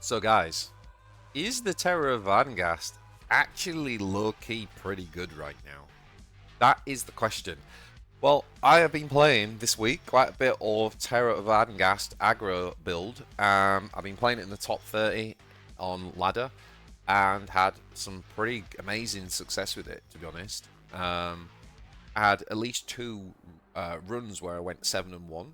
So guys, is the Terror of Vardenghast actually low-key pretty good right now? That is the question. Well, I have been playing this week quite a bit of Terror of Vardenghast aggro build. I've been playing it in the top 30 on ladder and had some pretty amazing success with it, to be honest. I had at least two runs where I went 7-1.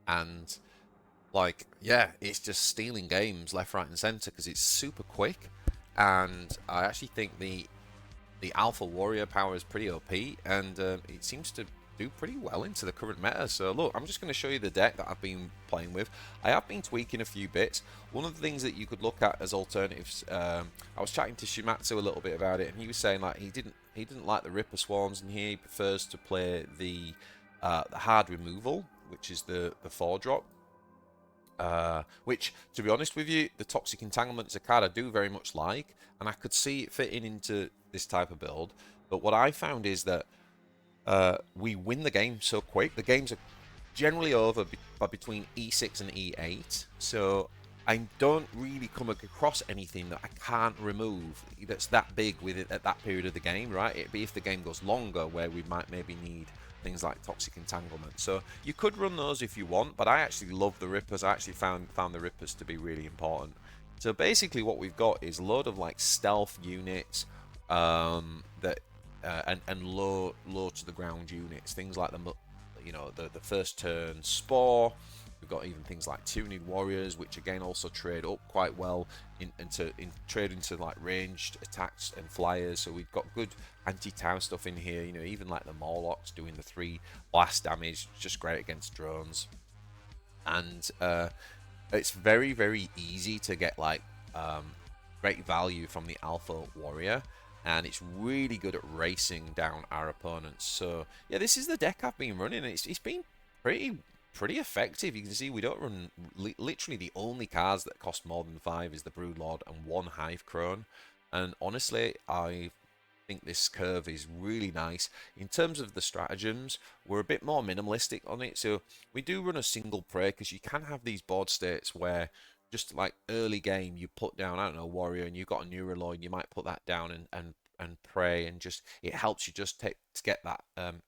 And like, yeah, it's just stealing games left, right, and center because it's super quick. And I actually think the Alpha Warrior power is pretty OP, and it seems to do pretty well into the current meta. So look, I'm just going to show you the deck that I've been playing with. I have been tweaking a few bits. One of the things that you could look at as alternatives, I was chatting to Shimatsu a little bit about it, and he was saying like he didn't like the Ripper Swarms, and he prefers to play the hard removal, which is the 4-drop. Which, to be honest with you, the Toxic Entanglement is a card I do very much like, and I could see it fitting into this type of build. But what I found is that we win the game so quick. The games are generally over by between E6 and E8, so I don't really come across anything that I can't remove that's that big with it at that period of the game, right? It'd be if the game goes longer, where we might maybe need things like Toxic Entanglement. So you could run those if you want, but I actually love the Rippers. I actually found the Rippers to be really important. So basically what we've got is a load of like stealth units that and low to the ground units, things like the first turn Spore. We've got even things like Tuned Warriors, which again also trade up quite well trade into like ranged attacks and flyers. So we've got good anti-town stuff in here. Even like the Morlocks doing the 3 blast damage, just great against drones. And it's very, very easy to get like great value from the Alpha Warrior, and it's really good at racing down our opponents. So yeah, this is the deck I've been running. It's been pretty effective. You can see we don't run literally the only cards that cost more than 5 is the Broodlord and 1 Hive Crone. And honestly, I think this curve is really nice. In terms of the stratagems, we're a bit more minimalistic on it. So we do run a single prey, because you can have these board states where just like early game you put down, I don't know, warrior, and you've got a Neuraloid, you might put that down and pray, and just it helps you just to get that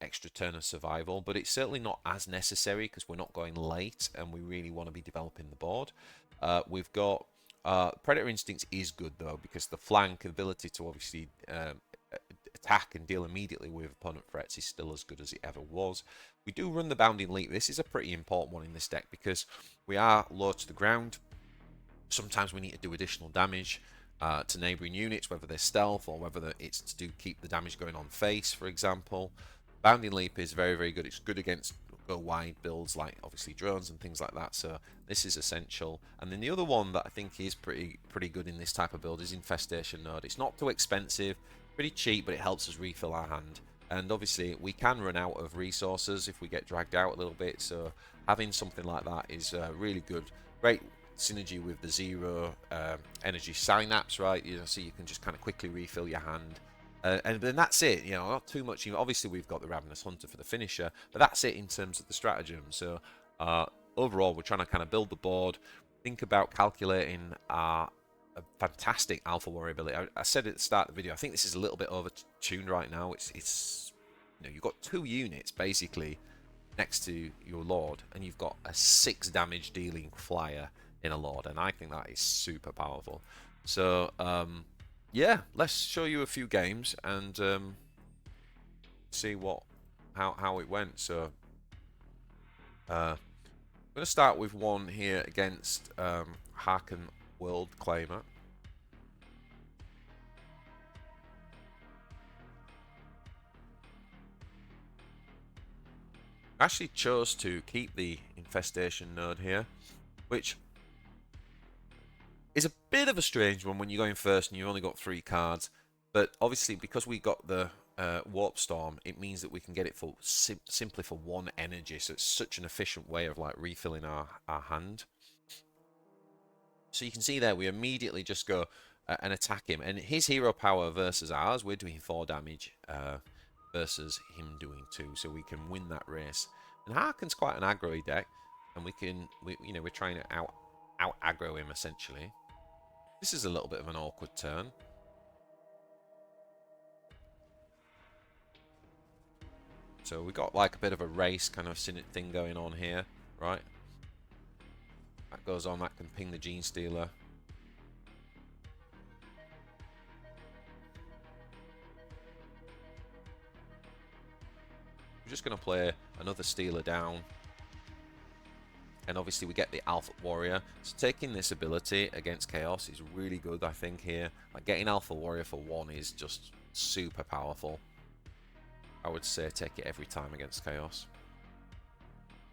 extra turn of survival. But it's certainly not as necessary because we're not going late and we really want to be developing the board. We've got Predator Instincts is good though, because the flank ability to obviously attack and deal immediately with opponent threats is still as good as it ever was. We do run the Bounding Leap. This is a pretty important one in this deck because we are low to the ground. Sometimes we need to do additional damage to neighbouring units, whether they're stealth or whether it's to do keep the damage going on face, for example. Bounding Leap is very, very good. It's good against go wide builds like obviously drones and things like that, so this is essential. And then the other one that I think is pretty good in this type of build is Infestation Node. It's not too expensive, pretty cheap, but it helps us refill our hand. And obviously we can run out of resources if we get dragged out a little bit, so having something like that is really good. Great synergy with the 0 energy synapse, right? So you can just kind of quickly refill your hand. And then that's it, not too much. Obviously, we've got the Ravenous Hunter for the finisher, but that's it in terms of the stratagem. So, overall, we're trying to kind of build the board, think about calculating a fantastic Alpha Warrior ability. I said at the start of the video, I think this is a little bit over-tuned right now. It's you've got 2 units, basically, next to your Lord, and you've got a 6 damage dealing flyer in a Lord, and I think that is super powerful. So, yeah, let's show you a few games and see how it went. So I'm going to start with one here against Harken World Claimer. I actually chose to keep the Infestation Node here, which is a bit of a strange one when you're going first and you've only got 3 cards. But obviously, because we got the Warp Storm, it means that we can get it for simply for 1 energy. So it's such an efficient way of like refilling our hand. So you can see there, we immediately just go and attack him. And his hero power versus ours, we're doing 4 damage versus him doing 2. So we can win that race. And Harken's quite an aggro deck, and we're trying to out aggro him essentially. This is a little bit of an awkward turn. So we got like a bit of a race kind of thing going on here, right? That goes on, that can ping the Gene Stealer. We're just going to play another Stealer down. And obviously we get the Alpha Warrior. So taking this ability against Chaos is really good, I think, here. Like getting Alpha Warrior for 1 is just super powerful. I would say take it every time against Chaos.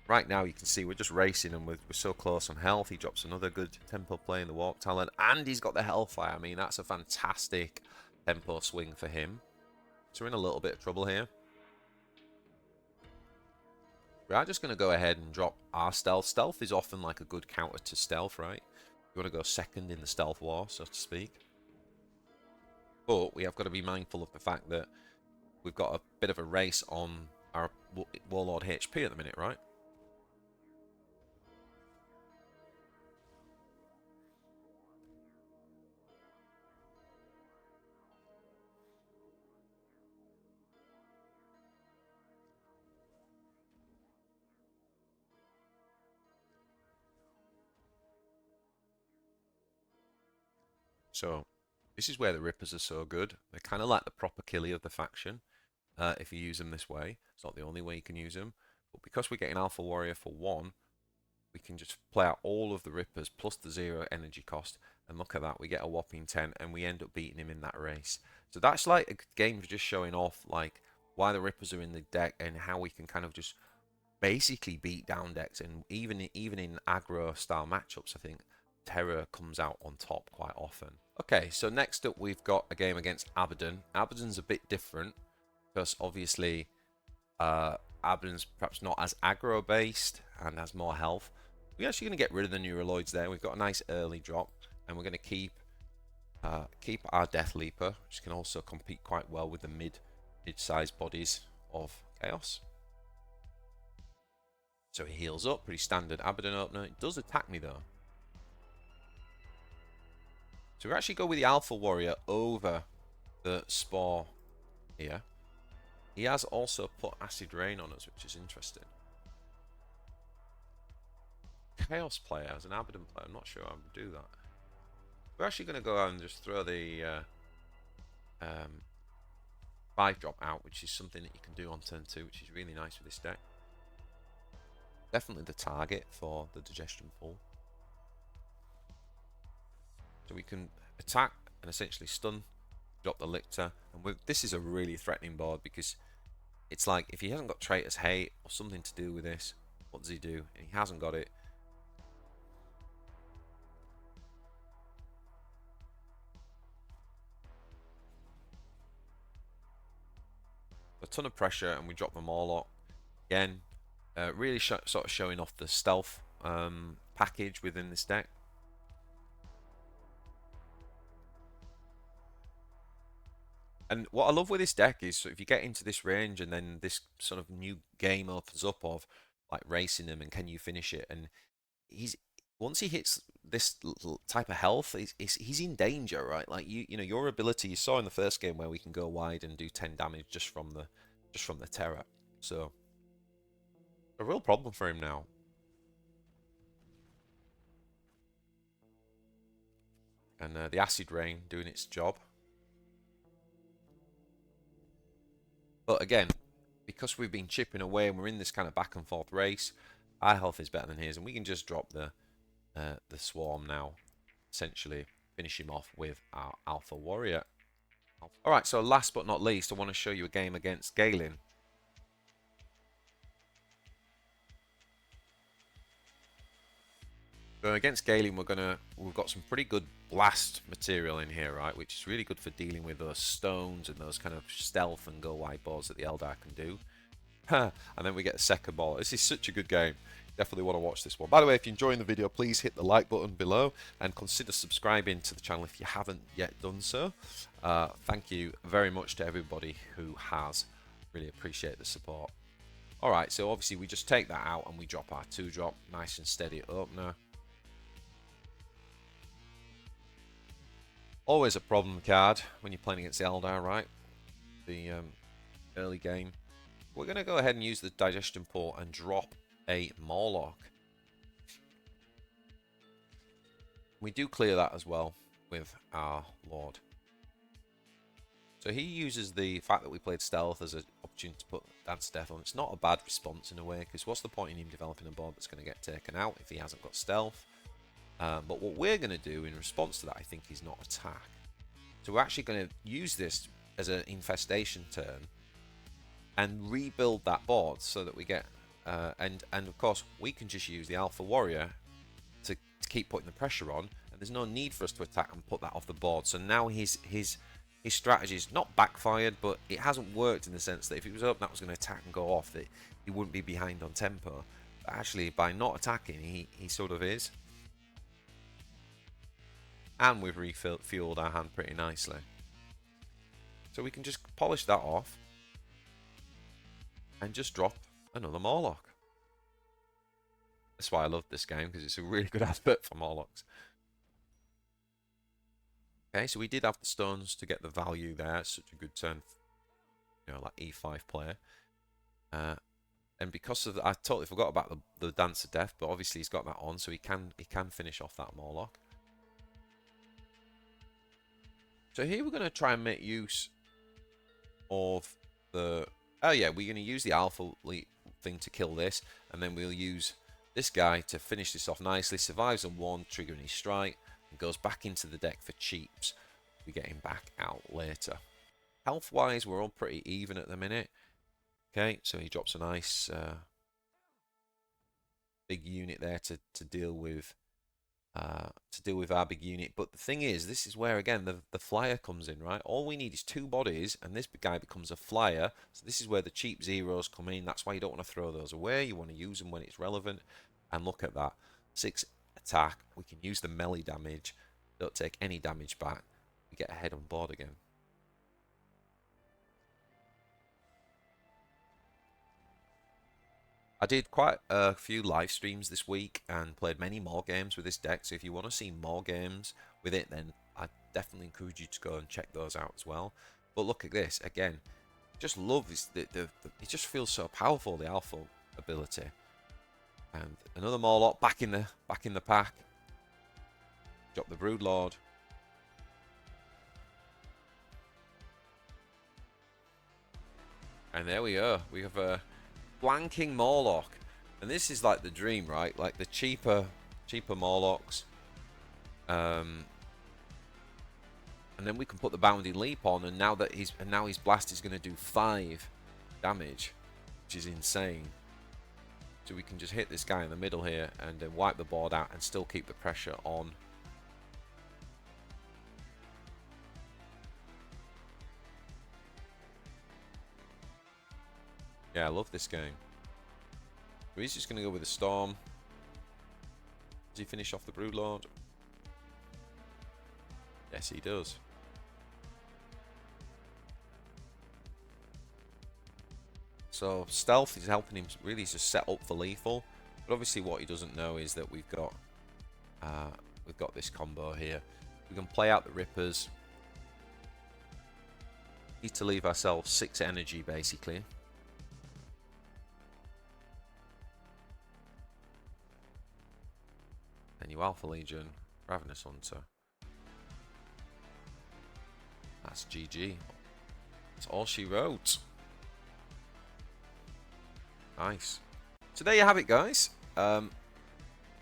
Right now you can see we're just racing and we're so close on health. He drops another good tempo play in the Warp Talent. And he's got the Hellfire. I mean, that's a fantastic tempo swing for him. So we're in a little bit of trouble here. We are just going to go ahead and drop our Stealth. Stealth is often like a good counter to Stealth, right? You want to go second in the Stealth war, so to speak. But we have got to be mindful of the fact that we've got a bit of a race on our Warlord HP at the minute, right? So this is where the Rippers are so good. They're kind of like the proper killie of the faction. If you use them this way, it's not the only way you can use them. But because we're getting Alpha Warrior for 1, we can just play out all of the Rippers plus the 0 energy cost. And look at that, we get a whopping 10 and we end up beating him in that race. So that's like a game just showing off like why the Rippers are in the deck and how we can kind of just basically beat down decks. And even in aggro style matchups, I think Terror comes out on top quite often. Okay, so next up we've got a game against Abaddon. Abaddon's a bit different because obviously Abaddon's perhaps not as aggro based and has more health. We're actually going to get rid of the Neuraloids there. We've got a nice early drop and we're going to keep our Death Leaper, which can also compete quite well with the mid-sized bodies of Chaos. So he heals up, pretty standard Abaddon opener. It does attack me though. So we actually go with the Alpha Warrior over the Spore here. He has also put Acid Rain on us, which is interesting. Chaos player as an Abaddon player, I'm not sure I would do that. We're actually going to go out and just throw the 5-drop out, which is something that you can do on turn 2, which is really nice with this deck. Definitely the target for the Digestion Pool. So we can attack and essentially stun, drop the Lictor. And this is a really threatening board because it's like if he hasn't got Traitor's Hate or something to do with this, what does he do? And he hasn't got it. A ton of pressure and we drop them all up. Again, really sort of showing off the stealth package within this deck. And what I love with this deck is, so if you get into this range and then this sort of new game opens up of like racing them and can you finish it, and once he hits this type of health, he's in danger, right? Like you know your ability you saw in the first game where we can go wide and do 10 damage just from the Terror. So a real problem for him now. And the Acid Rain doing its job. But again, because we've been chipping away and we're in this kind of back and forth race, our health is better than his, and we can just drop the Swarm now, essentially finish him off with our Alpha Warrior. Alright, so last but not least, I want to show you a game against Galen. So against Galen, we've got some pretty good blast material in here, right? Which is really good for dealing with those stones and those kind of stealth and go wide balls that the Eldar can do. And then we get a second ball. This is such a good game. Definitely want to watch this one. By the way, if you're enjoying the video, please hit the like button below and consider subscribing to the channel if you haven't yet done so. Thank you very much to everybody who has. Really appreciate the support. Alright, so obviously we just take that out and we drop our 2-drop. Nice and steady opener. Always a problem card when you're playing against the Eldar, right? The early game. We're going to go ahead and use the Digestion Port and drop a Morlock. We do clear that as well with our Lord. So he uses the fact that we played Stealth as an opportunity to put Dance Death on. It's not a bad response in a way, because what's the point in him developing a board that's going to get taken out if he hasn't got Stealth? But what we're going to do in response to that, I think, is not attack. So we're actually going to use this as an infestation turn and rebuild that board so that we get... and of course, we can just use the Alpha Warrior to keep putting the pressure on, and there's no need for us to attack and put that off the board. So now his strategy is not backfired, but it hasn't worked in the sense that if he was up, that was going to attack and go off, that he wouldn't be behind on tempo. But actually, by not attacking, he sort of is. And we've refueled our hand pretty nicely. So we can just polish that off and just drop another Morlock. That's why I love this game, because it's a really good advert for Morlocks. Okay, so we did have the stones to get the value there. It's such a good turn, you know, like E5 player. And because of I totally forgot about the Dance of Death, but obviously he's got that on, so he can finish off that Morlock. So here we're going to try and make use of the... Oh yeah, we're going to use the Alpha thing to kill this, and then we'll use this guy to finish this off nicely. Survives on 1, triggering his strike, and goes back into the deck for cheaps. We get him back out later. Health-wise, we're all pretty even at the minute. Okay, so he drops a nice big unit there to deal with our big unit. But the thing is, this is where again the flyer comes in, right? All we need is 2 bodies, and this guy becomes a flyer. So this is where the cheap zeros come in. That's why you don't want to throw those away. You want to use them when it's relevant. And look at that, 6 attack. We can use the melee damage. Don't take any damage back. We get ahead on board again. I did quite a few live streams this week and played many more games with this deck. So if you want to see more games with it, then I definitely encourage you to go and check those out as well. But look at this again. Just love this. It just feels so powerful, the Alpha ability. And another Morlock back in the pack. Drop the Broodlord. And there we are. We have a flanking Morlock, and this is like the dream, right? Like the cheaper Morlocks, and then we can put the Bounding Leap on, and now his blast is going to do 5 damage, which is insane. So we can just hit this guy in the middle here and then wipe the board out and still keep the pressure on. Yeah, I love this game. So he's just going to go with a Storm. Does he finish off the Broodlord? Yes, he does. So Stealth is helping him really just set up for lethal. But obviously what he doesn't know is that we've got this combo here. We can play out the Rippers. Need to leave ourselves 6 energy basically. And you Alpha Legion, Ravenous Hunter. That's GG. That's all she wrote. Nice. So there you have it, guys.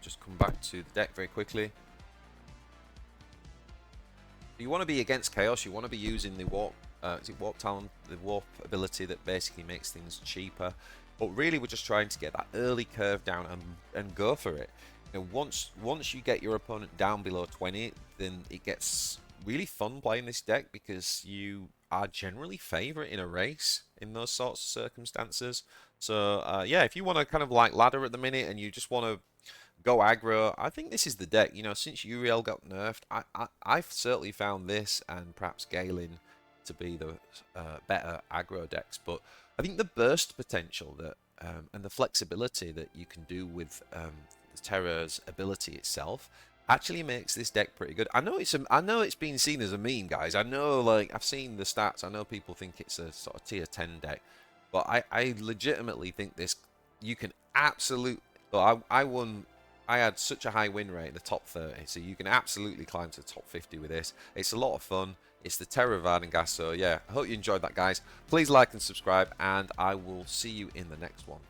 Just come back to the deck very quickly. You want to be against Chaos. You want to be using the Warp. Is it Warp Talent? The Warp ability that basically makes things cheaper. But really, we're just trying to get that early curve down and go for it. You know, once you get your opponent down below 20, then it gets really fun playing this deck because you are generally favourite in a race in those sorts of circumstances. So yeah, if you want to kind of like ladder at the minute and you just want to go aggro, I think this is the deck. You know, since Uriel got nerfed, I've certainly found this and perhaps Galen to be the better aggro decks. But I think the burst potential that and the flexibility that you can do with the Terror's ability itself, actually makes this deck pretty good. I know it's been seen as a meme, guys. I know, like, I've seen the stats. I know people think it's a sort of tier 10 deck, but I legitimately think this, you can absolutely, well, I won, I had such a high win rate in the top 30, so you can absolutely climb to the top 50 with this. It's a lot of fun. It's the Terror of Vardenghast, so yeah, I hope you enjoyed that, guys. Please like and subscribe, and I will see you in the next one.